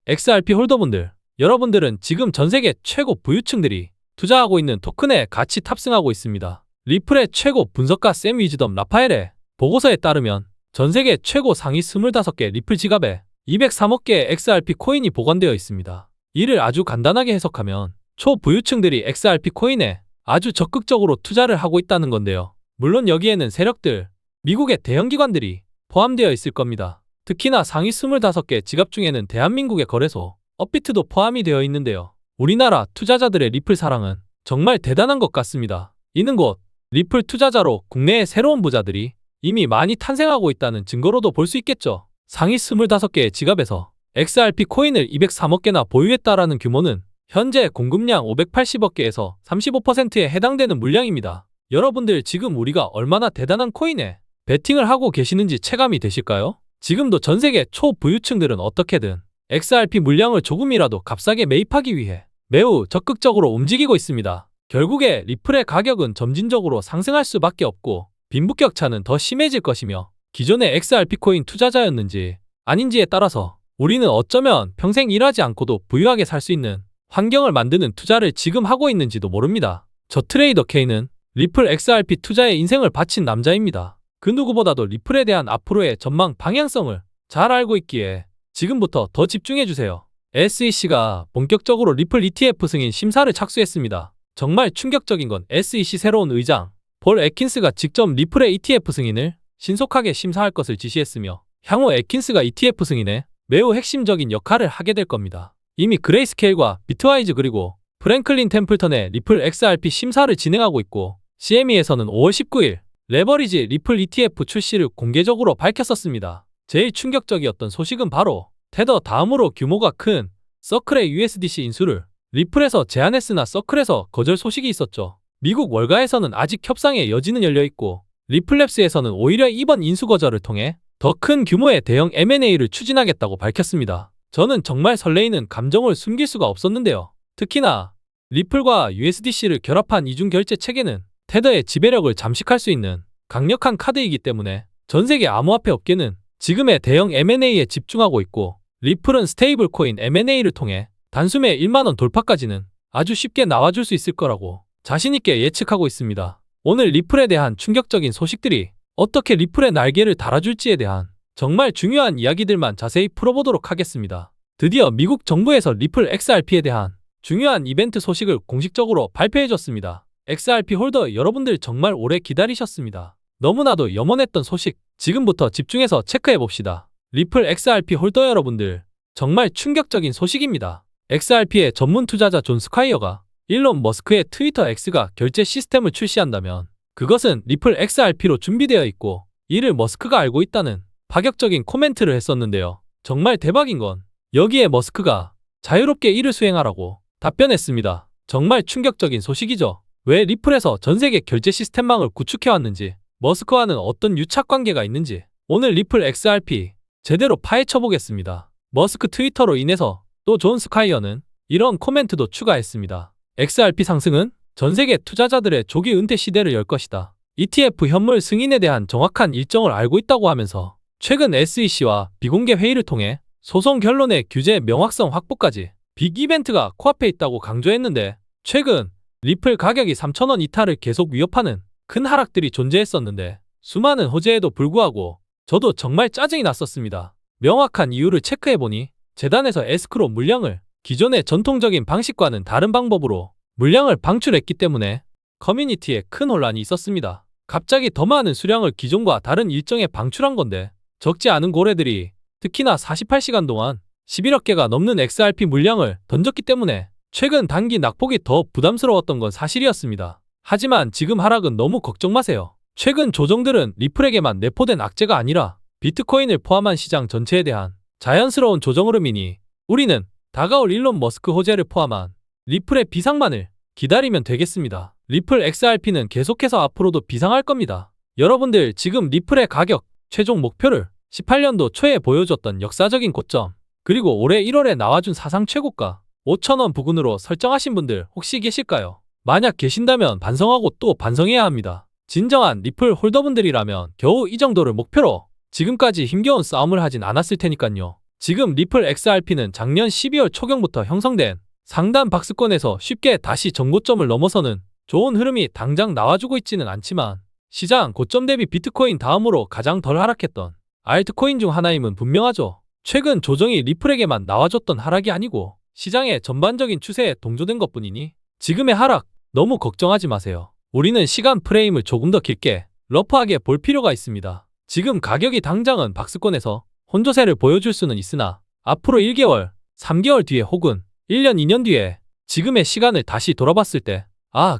XRP 홀더분들, 여러분들은 지금 전세계 최고 부유층들이 투자하고 있는 토큰에 같이 탑승하고 있습니다. 리플의 최고 분석가 샘 위즈덤 라파엘의 보고서에 따르면 전세계 최고 상위 25개 리플 지갑에 203억 개의 XRP 코인이 보관되어 있습니다. 이를 아주 간단하게 해석하면 초부유층들이 XRP 코인에 아주 적극적으로 투자를 하고 있다는 건데요. 물론 여기에는 세력들, 미국의 대형기관들이 포함되어 있을 겁니다. 특히나 상위 25개 지갑 중에는 대한민국의 거래소, 업비트도 포함이 되어 있는데요. 우리나라 투자자들의 리플 사랑은 정말 대단한 것 같습니다. 이는 곧 리플 투자자로 국내의 새로운 부자들이 이미 많이 탄생하고 있다는 증거로도 볼 수 있겠죠. 상위 25개의 지갑에서 XRP 코인을 203억 개나 보유했다라는 규모는 현재 공급량 580억 개에서 35%에 해당되는 물량입니다. 여러분들 지금 우리가 얼마나 대단한 코인에 베팅을 하고 계시는지 체감이 되실까요? 지금도 전세계 초부유층들은 어떻게든 XRP 물량을 조금이라도 값싸게 매입하기 위해 매우 적극적으로 움직이고 있습니다. 결국에 리플의 가격은 점진적으로 상승할 수밖에 없고 빈부격차는 더 심해질 것이며 기존의 XRP 코인 투자자였는지 아닌지에 따라서 우리는 어쩌면 평생 일하지 않고도 부유하게 살 수 있는 환경을 만드는 투자를 지금 하고 있는지도 모릅니다. 저 트레이더 K는 리플 XRP 투자에 인생을 바친 남자입니다. 그 누구보다도 리플에 대한 앞으로의 전망 방향성을 잘 알고 있기에 지금부터 더 집중해주세요. SEC가 본격적으로 리플 ETF 승인 심사를 착수했습니다. 정말 충격적인 건 SEC 새로운 의장 볼 애킨스가 직접 리플의 ETF 승인을 신속하게 심사할 것을 지시했으며 향후 애킨스가 ETF 승인에 매우 핵심적인 역할을 하게 될 겁니다. 이미 그레이스케일과 비트와이즈 그리고 프랭클린 템플턴의 리플 XRP 심사를 진행하고 있고 CME에서는 5월 19일 레버리지 리플 ETF 출시를 공개적으로 밝혔었습니다. 제일 충격적이었던 소식은 바로 테더 다음으로 규모가 큰 서클의 USDC 인수를 리플에서 제안했으나 서클에서 거절 소식이 있었죠. 미국 월가에서는 아직 협상의 여지는 열려있고 리플랩스에서는 오히려 이번 인수 거절을 통해 더 큰 규모의 대형 M&A를 추진하겠다고 밝혔습니다. 저는 정말 설레이는 감정을 숨길 수가 없었는데요. 특히나 리플과 USDC를 결합한 이중 결제 체계는 테더의 지배력을 잠식할 수 있는 강력한 카드이기 때문에 전세계 암호화폐 업계는 지금의 대형 M&A에 집중하고 있고 리플은 스테이블 코인 M&A를 통해 단숨에 1만원 돌파까지는 아주 쉽게 나와줄 수 있을 거라고 자신있게 예측하고 있습니다. 오늘 리플에 대한 충격적인 소식들이 어떻게 리플의 날개를 달아줄지에 대한 정말 중요한 이야기들만 자세히 풀어보도록 하겠습니다. 드디어 미국 정부에서 리플 XRP에 대한 중요한 이벤트 소식을 공식적으로 발표해줬습니다. XRP 홀더 여러분들 정말 오래 기다리셨습니다. 너무나도 염원했던 소식 지금부터 집중해서 체크해봅시다. 리플 XRP 홀더 여러분들 정말 충격적인 소식입니다. XRP의 전문 투자자 존 스콰이어가 일론 머스크의 트위터 X가 결제 시스템을 출시한다면 그것은 리플 XRP로 준비되어 있고 이를 머스크가 알고 있다는 파격적인 코멘트를 했었는데요. 정말 대박인 건 여기에 머스크가 자유롭게 이를 수행하라고 답변했습니다. 정말 충격적인 소식이죠. 왜 리플에서 전세계 결제 시스템망을 구축해왔는지 머스크와는 어떤 유착관계가 있는지 오늘 리플 XRP 제대로 파헤쳐보겠습니다. 머스크 트위터로 인해서 또 존 스콰이어는 이런 코멘트도 추가했습니다. XRP 상승은 전세계 투자자들의 조기 은퇴 시대를 열 것이다. ETF 현물 승인에 대한 정확한 일정을 알고 있다고 하면서 최근 SEC와 비공개 회의를 통해 소송 결론의 규제 명확성 확보까지 빅 이벤트가 코앞에 있다고 강조했는데 최근 리플 가격이 3,000원 이탈을 계속 위협하는 큰 하락들이 존재했었는데 수많은 호재에도 불구하고 저도 정말 짜증이 났었습니다. 명확한 이유를 체크해보니 재단에서 에스크로 물량을 기존의 전통적인 방식과는 다른 방법으로 물량을 방출했기 때문에 커뮤니티에 큰 혼란이 있었습니다. 갑자기 더 많은 수량을 기존과 다른 일정에 방출한 건데 적지 않은 고래들이 특히나 48시간 동안 11억 개가 넘는 XRP 물량을 던졌기 때문에 최근 단기 낙폭이 더 부담스러웠던 건 사실이었습니다. 하지만 지금 하락은 너무 걱정 마세요. 최근 조정들은 리플에게만 내포된 악재가 아니라 비트코인을 포함한 시장 전체에 대한 자연스러운 조정 흐름이니 우리는 다가올 일론 머스크 호재를 포함한 리플의 비상만을 기다리면 되겠습니다. 리플 XRP는 계속해서 앞으로도 비상할 겁니다. 여러분들 지금 리플의 가격 최종 목표를 18년도 초에 보여줬던 역사적인 고점 그리고 올해 1월에 나와준 사상 최고가 5,000원 부근으로 설정하신 분들 혹시 계실까요? 만약 계신다면 반성하고 또 반성해야 합니다. 진정한 리플 홀더분들이라면 겨우 이 정도를 목표로 지금까지 힘겨운 싸움을 하진 않았을 테니깐요. 지금 리플 XRP는 작년 12월 초경부터 형성된 상단 박스권에서 쉽게 다시 전고점을 넘어서는 좋은 흐름이 당장 나와주고 있지는 않지만 시장 고점 대비 비트코인 다음으로 가장 덜 하락했던 알트코인 중 하나임은 분명하죠. 최근 조정이 리플에게만 나와줬던 하락이 아니고 시장의 전반적인 추세에 동조된 것뿐이니 지금의 하락 너무 걱정하지 마세요. 우리는 시간 프레임을 조금 더 길게 러프하게 볼 필요가 있습니다. 지금 가격이 당장은 박스권에서 혼조세를 보여줄 수는 있으나 앞으로 1개월, 3개월 뒤에 혹은 1년, 2년 뒤에 지금의 시간을 다시 돌아봤을 때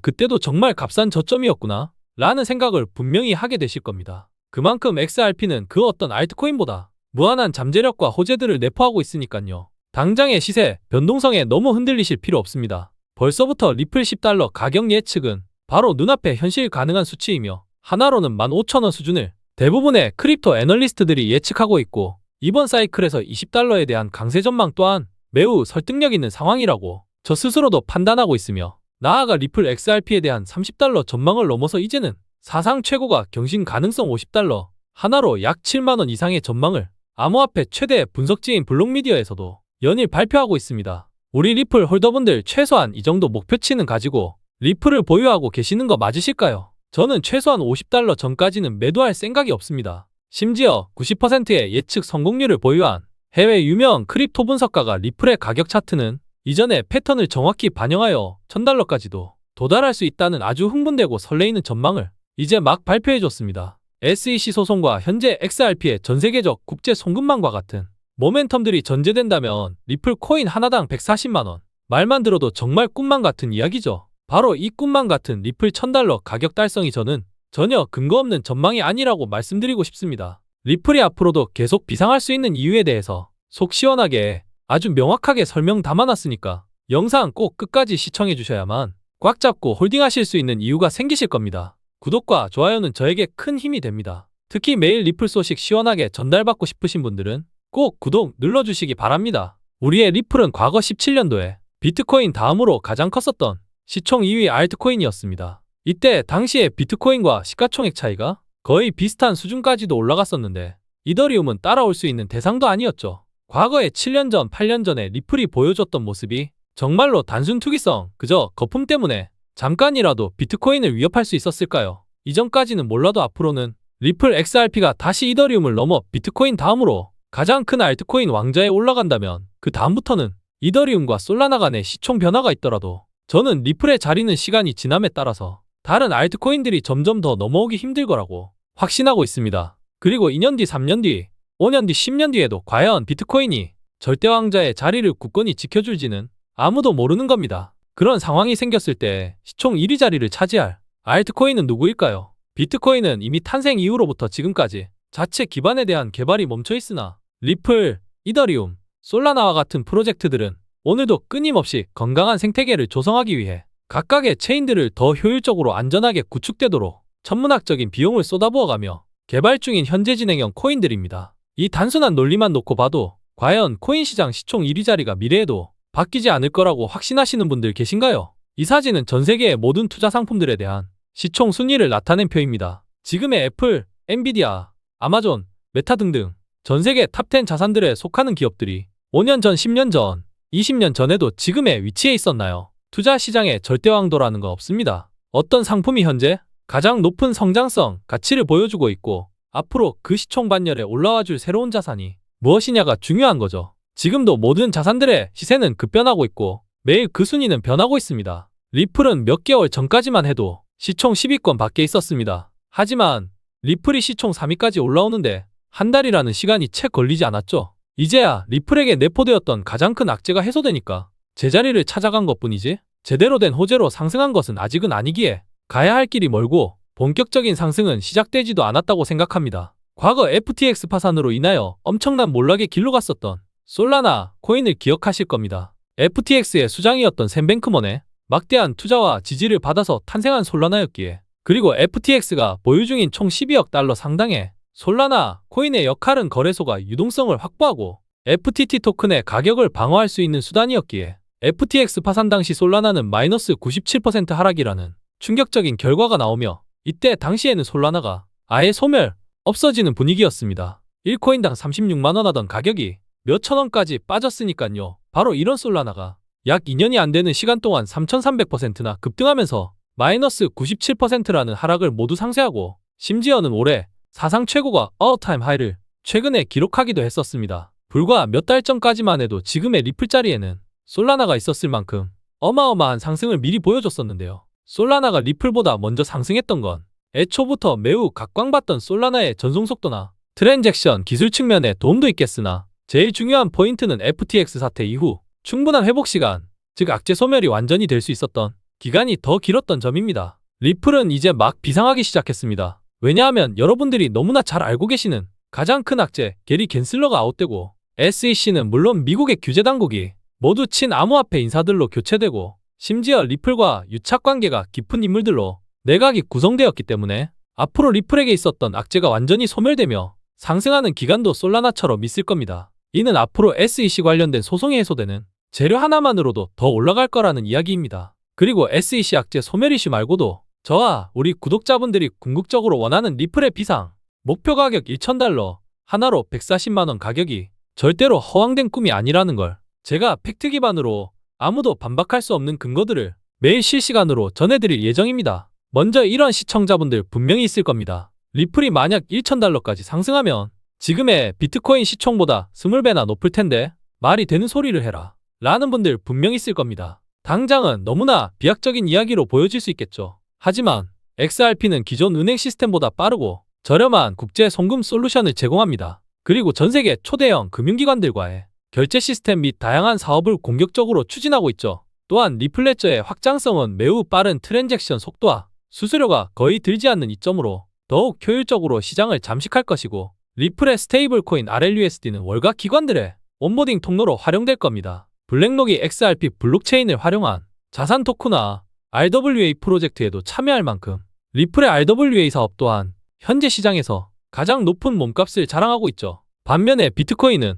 그때도 정말 값싼 저점이었구나 라는 생각을 분명히 하게 되실 겁니다. 그만큼 XRP는 그 어떤 알트코인보다 무한한 잠재력과 호재들을 내포하고 있으니까요. 당장의 시세, 변동성에 너무 흔들리실 필요 없습니다. 벌써부터 리플 $10 가격 예측은 바로 눈앞에 현실 가능한 수치이며 하나로는 15,000원 수준을 대부분의 크립토 애널리스트들이 예측하고 있고 이번 사이클에서 $20에 대한 강세 전망 또한 매우 설득력 있는 상황이라고 저 스스로도 판단하고 있으며 나아가 리플 XRP에 대한 $30 전망을 넘어서 이제는 사상 최고가 경신 가능성 $50 하나로 약 7만원 이상의 전망을 암호화폐 최대 분석지인 블록미디어에서도 연일 발표하고 있습니다. 우리 리플 홀더분들 최소한 이 정도 목표치는 가지고 리플을 보유하고 계시는 거 맞으실까요? 저는 최소한 $50 전까지는 매도할 생각이 없습니다. 심지어 90%의 예측 성공률을 보유한 해외 유명 크립토 분석가가 리플의 가격 차트는 이전의 패턴을 정확히 반영하여 $1000까지도 도달할 수 있다는 아주 흥분되고 설레이는 전망을 이제 막 발표해줬습니다. SEC 소송과 현재 XRP의 전세계적 국제 송금망과 같은 모멘텀들이 전제된다면 리플 코인 하나당 140만원. 말만 들어도 정말 꿈만 같은 이야기죠. 바로 이 꿈만 같은 리플 $1000 가격 달성이 저는 전혀 근거 없는 전망이 아니라고 말씀드리고 싶습니다. 리플이 앞으로도 계속 비상할 수 있는 이유에 대해서 속 시원하게 아주 명확하게 설명 담아놨으니까 영상 꼭 끝까지 시청해 주셔야만 꽉 잡고 홀딩하실 수 있는 이유가 생기실 겁니다. 구독과 좋아요는 저에게 큰 힘이 됩니다. 특히 매일 리플 소식 시원하게 전달받고 싶으신 분들은 꼭 구독 눌러주시기 바랍니다. 우리의 리플은 과거 17년도에 비트코인 다음으로 가장 컸었던 시총 2위 알트코인이었습니다. 이때 당시에 비트코인과 시가총액 차이가 거의 비슷한 수준까지도 올라갔었는데 이더리움은 따라올 수 있는 대상도 아니었죠. 과거에 7년 전, 8년 전에 리플이 보여줬던 모습이 정말로 단순 투기성, 그저 거품 때문에 잠깐이라도 비트코인을 위협할 수 있었을까요? 이전까지는 몰라도 앞으로는 리플 XRP가 다시 이더리움을 넘어 비트코인 다음으로 가장 큰 알트코인 왕좌에 올라간다면 그 다음부터는 이더리움과 솔라나 간의 시총 변화가 있더라도 저는 리플의 자리는 시간이 지남에 따라서 다른 알트코인들이 점점 더 넘어오기 힘들 거라고 확신하고 있습니다. 그리고 2년 뒤, 3년 뒤, 5년 뒤, 10년 뒤에도 과연 비트코인이 절대 왕좌의 자리를 굳건히 지켜줄지는 아무도 모르는 겁니다. 그런 상황이 생겼을 때 시총 1위 자리를 차지할 알트코인은 누구일까요? 비트코인은 이미 탄생 이후로부터 지금까지 자체 기반에 대한 개발이 멈춰 있으나 리플, 이더리움, 솔라나와 같은 프로젝트들은 오늘도 끊임없이 건강한 생태계를 조성하기 위해 각각의 체인들을 더 효율적으로 안전하게 구축되도록 천문학적인 비용을 쏟아부어가며 개발 중인 현재 진행형 코인들입니다. 이 단순한 논리만 놓고 봐도 과연 코인 시장 시총 1위 자리가 미래에도 바뀌지 않을 거라고 확신하시는 분들 계신가요? 이 사진은 전 세계의 모든 투자 상품들에 대한 시총 순위를 나타낸 표입니다. 지금의 애플, 엔비디아, 아마존, 메타 등등 전 세계 탑10 자산들에 속하는 기업들이 5년 전, 10년 전, 20년 전에도 지금의 위치에 있었나요? 투자 시장의 절대왕도라는 건 없습니다. 어떤 상품이 현재 가장 높은 성장성, 가치를 보여주고 있고 앞으로 그 시총 반열에 올라와 줄 새로운 자산이 무엇이냐가 중요한 거죠. 지금도 모든 자산들의 시세는 급변하고 있고 매일 그 순위는 변하고 있습니다. 리플은 몇 개월 전까지만 해도 시총 10위권 밖에 있었습니다. 하지만 리플이 시총 3위까지 올라오는데 한 달이라는 시간이 채 걸리지 않았죠. 이제야 리플에게 내포되었던 가장 큰 악재가 해소되니까 제자리를 찾아간 것뿐이지 제대로 된 호재로 상승한 것은 아직은 아니기에 가야 할 길이 멀고 본격적인 상승은 시작되지도 않았다고 생각합니다. 과거 FTX 파산으로 인하여 엄청난 몰락의 길로 갔었던 솔라나 코인을 기억하실 겁니다. FTX의 수장이었던 샘 뱅크먼의 막대한 투자와 지지를 받아서 탄생한 솔라나였기에 그리고 FTX가 보유 중인 총 $12억 상당의 솔라나 코인의 역할은 거래소가 유동성을 확보하고 FTT 토큰의 가격을 방어할 수 있는 수단이었기에 FTX 파산 당시 솔라나는 마이너스 97% 하락이라는 충격적인 결과가 나오며 이때 당시에는 솔라나가 아예 소멸, 없어지는 분위기였습니다. 1코인당 36만원 하던 가격이 몇천 원까지 빠졌으니깐요. 바로 이런 솔라나가 약 2년이 안 되는 시간 동안 3,300%나 급등하면서 마이너스 97%라는 하락을 모두 상쇄하고 심지어는 올해 사상 최고가 all-time high를 최근에 기록하기도 했었습니다. 불과 몇 달 전까지만 해도 지금의 리플 자리에는 솔라나가 있었을 만큼 어마어마한 상승을 미리 보여줬었는데요. 솔라나가 리플보다 먼저 상승했던 건 애초부터 매우 각광받던 솔라나의 전송 속도나 트랜잭션 기술 측면에 도움도 있겠으나 제일 중요한 포인트는 FTX 사태 이후 충분한 회복 시간, 즉 악재 소멸이 완전히 될 수 있었던 기간이 더 길었던 점입니다. 리플은 이제 막 비상하기 시작했습니다. 왜냐하면 여러분들이 너무나 잘 알고 계시는 가장 큰 악재 게리 겐슬러가 아웃되고 SEC는 물론 미국의 규제 당국이 모두 친암호화폐 인사들로 교체되고 심지어 리플과 유착관계가 깊은 인물들로 내각이 구성되었기 때문에 앞으로 리플에게 있었던 악재가 완전히 소멸되며 상승하는 기간도 솔라나처럼 있을 겁니다. 이는 앞으로 SEC 관련된 소송이 해소되는 재료 하나만으로도 더 올라갈 거라는 이야기입니다. 그리고 SEC 악재 소멸 이슈 말고도 저와 우리 구독자분들이 궁극적으로 원하는 리플의 비상 목표 가격 1,000달러 하나로 140만원 가격이 절대로 허황된 꿈이 아니라는 걸 제가 팩트 기반으로 아무도 반박할 수 없는 근거들을 매일 실시간으로 전해드릴 예정입니다. 먼저 이런 시청자분들 분명히 있을 겁니다. 리플이 만약 1,000달러까지 상승하면 지금의 비트코인 시총보다 20배나 높을 텐데 말이 되는 소리를 해라 라는 분들 분명히 있을 겁니다. 당장은 너무나 비약적인 이야기로 보여질 수 있겠죠. 하지만 XRP는 기존 은행 시스템보다 빠르고 저렴한 국제 송금 솔루션을 제공합니다. 그리고 전세계 초대형 금융기관들과의 결제 시스템 및 다양한 사업을 공격적으로 추진하고 있죠. 또한 리플레저의 확장성은 매우 빠른 트랜잭션 속도와 수수료가 거의 들지 않는 이점으로 더욱 효율적으로 시장을 잠식할 것이고 리플의 스테이블 코인 RLUSD는 월가 기관들의 온보딩 통로로 활용될 겁니다. 블랙록이 XRP 블록체인을 활용한 자산 토크나 RWA 프로젝트에도 참여할 만큼 리플의 RWA 사업 또한 현재 시장에서 가장 높은 몸값을 자랑하고 있죠. 반면에 비트코인은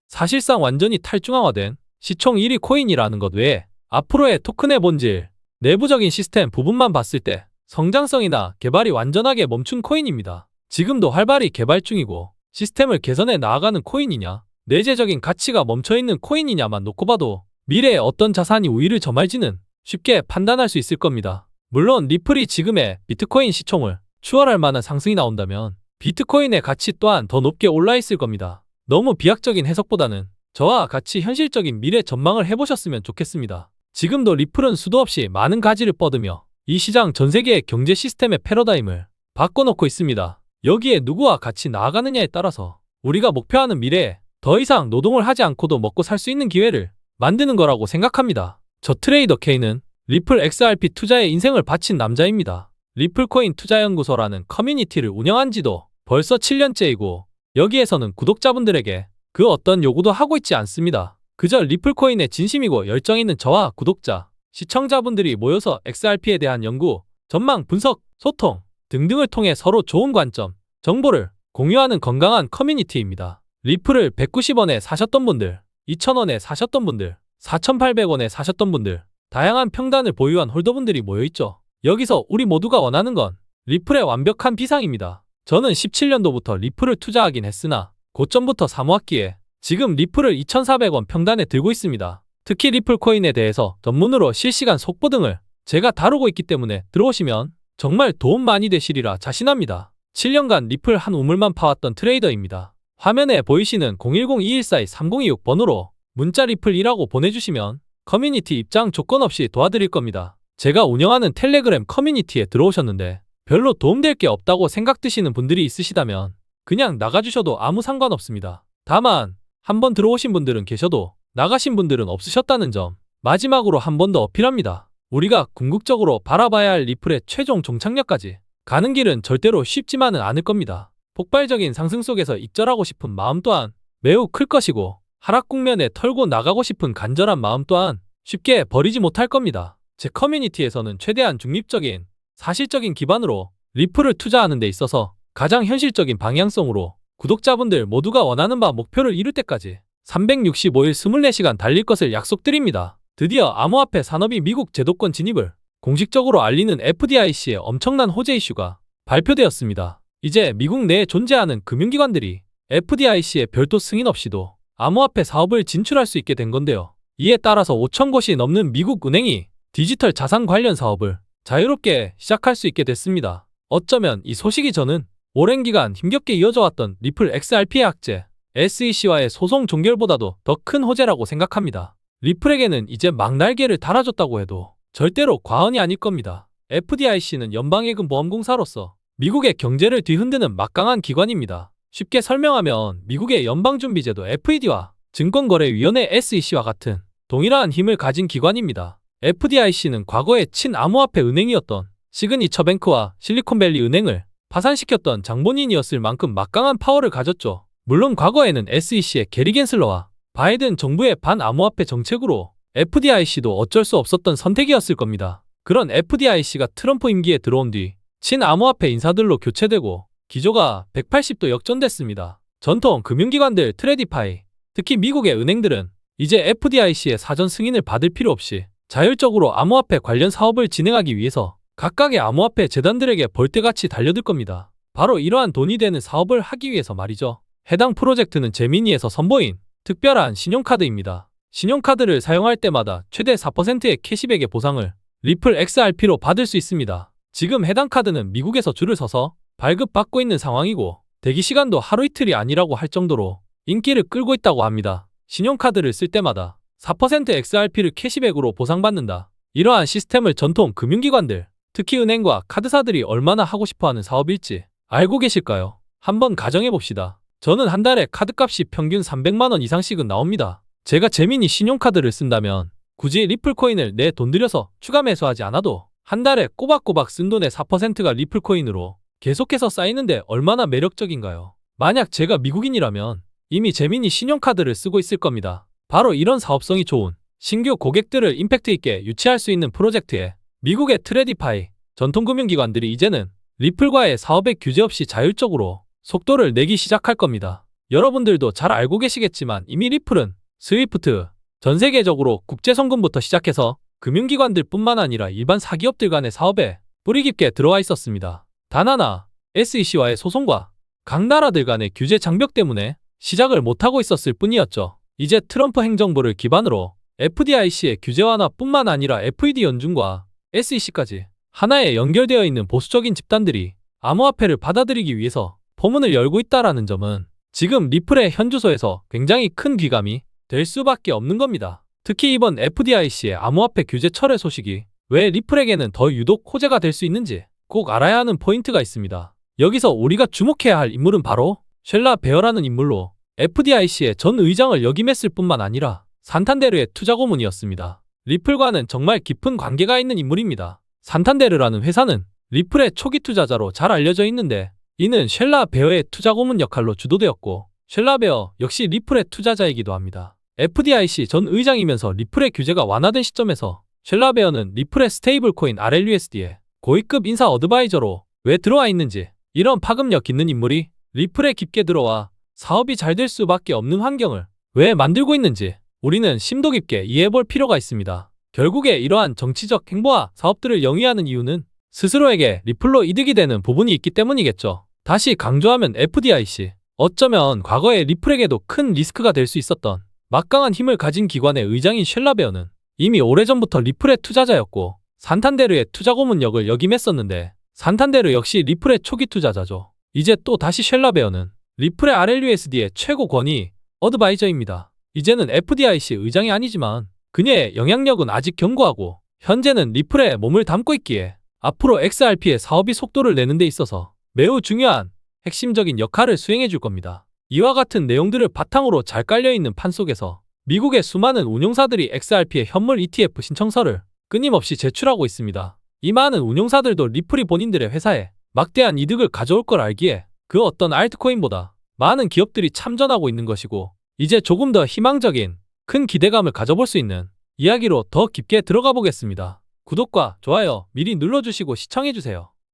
사실상 완전히 탈중앙화된 시총 1위 코인이라는 것 외에 앞으로의 토큰의 본질, 내부적인 시스템 부분만 봤을 때 성장성이나 개발이 완전하게 멈춘 코인입니다. 지금도 활발히 개발 중이고 시스템을 개선해 나아가는 코인이냐, 내재적인 가치가 멈춰있는 코인이냐만 놓고 봐도 미래에 어떤 자산이 우위를 점할지는 쉽게 판단할 수 있을 겁니다. 물론 리플이 지금의 비트코인 시총을 추월할 만한 상승이 나온다면 비트코인의 가치 또한 더 높게 올라 있을 겁니다. 너무 비약적인 해석보다는 저와 같이 현실적인 미래 전망을 해보셨으면 좋겠습니다. 지금도 리플은 수도 없이 많은 가지를 뻗으며 이 시장 전 세계의 경제 시스템의 패러다임을 바꿔놓고 있습니다. 여기에 누구와 같이 나아가느냐에 따라서 우리가 목표하는 미래에 더 이상 노동을 하지 않고도 먹고 살 수 있는 기회를 만드는 거라고 생각합니다. 저 트레이더 K는 리플 XRP 투자에 인생을 바친 남자입니다. 리플코인 투자연구소라는 커뮤니티를 운영한 지도 벌써 7년째이고 여기에서는 구독자분들에게 그 어떤 요구도 하고 있지 않습니다. 그저 리플코인에 진심이고 열정 있는 저와 구독자, 시청자분들이 모여서 XRP에 대한 연구, 전망, 분석, 소통 등등을 통해 서로 좋은 관점, 정보를 공유하는 건강한 커뮤니티입니다. 리플을 190원에 사셨던 분들, 2,000원에 사셨던 분들, 4,800원에 사셨던 분들, 다양한 평단을 보유한 홀더분들이 모여있죠. 여기서 우리 모두가 원하는 건 리플의 완벽한 비상입니다. 저는 17년도부터 리플을 투자하긴 했으나 고점부터 사모았기에 지금 리플을 2,400원 평단에 들고 있습니다. 특히 리플 코인에 대해서 전문으로 실시간 속보 등을 제가 다루고 있기 때문에 들어오시면 정말 도움 많이 되시리라 자신합니다. 7년간 리플 한 우물만 파왔던 트레이더입니다. 화면에 보이시는 010-2142-3026 번호로 문자 리플2라고 보내주시면 커뮤니티 입장 조건 없이 도와드릴 겁니다. 제가 운영하는 텔레그램 커뮤니티에 들어오셨는데 별로 도움될 게 없다고 생각드시는 분들이 있으시다면 그냥 나가주셔도 아무 상관없습니다. 다만 한번 들어오신 분들은 계셔도 나가신 분들은 없으셨다는 점 마지막으로 한 번 더 어필합니다. 우리가 궁극적으로 바라봐야 할 리플의 최종 종착역까지 가는 길은 절대로 쉽지만은 않을 겁니다. 폭발적인 상승 속에서 익절하고 싶은 마음 또한 매우 클 것이고 하락 국면에 털고 나가고 싶은 간절한 마음 또한 쉽게 버리지 못할 겁니다. 제 커뮤니티에서는 최대한 중립적인 사실적인 기반으로 리플을 투자하는 데 있어서 가장 현실적인 방향성으로 구독자분들 모두가 원하는 바 목표를 이룰 때까지 365일 24시간 달릴 것을 약속드립니다. 드디어 암호화폐 산업이 미국 제도권 진입을 공식적으로 알리는 FDIC의 엄청난 호재 이슈가 발표되었습니다. 이제 미국 내에 존재하는 금융기관들이 FDIC의 별도 승인 없이도 암호화폐 사업을 진출할 수 있게 된 건데요. 이에 따라서 5천 곳이 넘는 미국 은행이 디지털 자산 관련 사업을 자유롭게 시작할 수 있게 됐습니다. 어쩌면 이 소식이 저는 오랜 기간 힘겹게 이어져 왔던 리플 XRP의 악재, SEC와의 소송 종결보다도 더 큰 호재라고 생각합니다. 리플에게는 이제 막 날개를 달아줬다고 해도 절대로 과언이 아닐 겁니다. FDIC는 연방예금보험공사로서 미국의 경제를 뒤흔드는 막강한 기관입니다. 쉽게 설명하면 미국의 연방준비제도 FED와 증권거래위원회 SEC와 같은 동일한 힘을 가진 기관입니다. FDIC는 과거의 친암호화폐 은행이었던 시그니처뱅크와 실리콘밸리 은행을 파산시켰던 장본인이었을 만큼 막강한 파워를 가졌죠. 물론 과거에는 SEC의 게리 겐슬러와 바이든 정부의 반암호화폐 정책으로 FDIC도 어쩔 수 없었던 선택이었을 겁니다. 그런 FDIC가 트럼프 임기에 들어온 뒤 친암호화폐 인사들로 교체되고 기조가 180도 역전됐습니다. 전통 금융기관들 트레디파이, 특히 미국의 은행들은 이제 FDIC의 사전 승인을 받을 필요 없이 자율적으로 암호화폐 관련 사업을 진행하기 위해서 각각의 암호화폐 재단들에게 벌떼같이 달려들 겁니다. 바로 이러한 돈이 되는 사업을 하기 위해서 말이죠. 해당 프로젝트는 제미니에서 선보인 특별한 신용카드입니다. 신용카드를 사용할 때마다 최대 4%의 캐시백의 보상을 리플 XRP로 받을 수 있습니다. 지금 해당 카드는 미국에서 줄을 서서 발급받고 있는 상황이고 대기 시간도 하루 이틀이 아니라고 할 정도로 인기를 끌고 있다고 합니다. 신용카드를 쓸 때마다 4% XRP를 캐시백으로 보상받는다. 이러한 시스템을 전통 금융기관들, 특히 은행과 카드사들이 얼마나 하고 싶어하는 사업일지 알고 계실까요? 한번 가정해봅시다. 저는 한 달에 카드값이 평균 300만 원 이상씩은 나옵니다. 제가 제미니 신용카드를 쓴다면 굳이 리플코인을 내 돈 들여서 추가 매수하지 않아도 한 달에 꼬박꼬박 쓴 돈의 4%가 리플코인으로 계속해서 쌓이는데 얼마나 매력적인가요? 만약 제가 미국인이라면 이미 제미니 신용카드를 쓰고 있을 겁니다. 바로 이런 사업성이 좋은 신규 고객들을 임팩트 있게 유치할 수 있는 프로젝트에 미국의 트레디파이, 전통금융기관들이 이제는 리플과의 사업의 규제 없이 자율적으로 속도를 내기 시작할 겁니다. 여러분들도 잘 알고 계시겠지만 이미 리플은 스위프트, 전 세계적으로 국제송금부터 시작해서 금융기관들 뿐만 아니라 일반 사기업들 간의 사업에 뿌리 깊게 들어와 있었습니다. 단 하나, SEC와의 소송과 각 나라들 간의 규제 장벽 때문에 시작을 못하고 있었을 뿐이었죠. 이제 트럼프 행정부를 기반으로 FDIC의 규제 완화뿐만 아니라 FED 연준과 SEC까지 하나에 연결되어 있는 보수적인 집단들이 암호화폐를 받아들이기 위해서 포문을 열고 있다는 점은 지금 리플의 현 주소에서 굉장히 큰 귀감이 될 수밖에 없는 겁니다. 특히 이번 FDIC의 암호화폐 규제 철회 소식이 왜 리플에게는 더 유독 호재가 될 수 있는지 꼭 알아야 하는 포인트가 있습니다. 여기서 우리가 주목해야 할 인물은 바로 쉘라 베어라는 인물로 FDIC의 전 의장을 역임했을 뿐만 아니라 산탄데르의 투자 고문이었습니다. 리플과는 정말 깊은 관계가 있는 인물입니다. 산탄데르라는 회사는 리플의 초기 투자자로 잘 알려져 있는데 이는 쉘라 베어의 투자 고문 역할로 주도되었고 쉘라 베어 역시 리플의 투자자이기도 합니다. FDIC 전 의장이면서 리플의 규제가 완화된 시점에서 쉘라 베어는 리플의 스테이블 코인 RLUSD에 고위급 인사 어드바이저로 왜 들어와 있는지, 이런 파급력 있는 인물이 리플에 깊게 들어와 사업이 잘 될 수밖에 없는 환경을 왜 만들고 있는지 우리는 심도 깊게 이해해볼 필요가 있습니다. 결국에 이러한 정치적 행보와 사업들을 영위하는 이유는 스스로에게 리플로 이득이 되는 부분이 있기 때문이겠죠. 다시 강조하면 FDIC, 어쩌면 과거에 리플에게도 큰 리스크가 될 수 있었던 막강한 힘을 가진 기관의 의장인 쉘라 베어는 이미 오래전부터 리플의 투자자였고 산탄데르의 투자 고문 역을 역임했었는데 산탄데르 역시 리플의 초기 투자자죠. 이제 또 다시 쉘라 베어는 리플의 RLUSD의 최고 권위 어드바이저입니다. 이제는 FDIC 의장이 아니지만 그녀의 영향력은 아직 견고하고 현재는 리플에 몸을 담고 있기에 앞으로 XRP의 사업이 속도를 내는 데 있어서 매우 중요한 핵심적인 역할을 수행해 줄 겁니다. 이와 같은 내용들을 바탕으로 잘 깔려있는 판 속에서 미국의 수많은 운용사들이 XRP의 현물 ETF 신청서를 끊임없이 제출하고 있습니다. 이 많은 운용사들도 리플이 본인들의 회사에 막대한 이득을 가져올 걸 알기에 그 어떤 알트코인보다 많은 기업들이 참전하고 있는 것이고 이제 조금 더 희망적인 큰 기대감을 가져볼 수 있는 이야기로 더 깊게 들어가 보겠습니다. 구독과 좋아요 미리 눌러주시고 시청해주세요.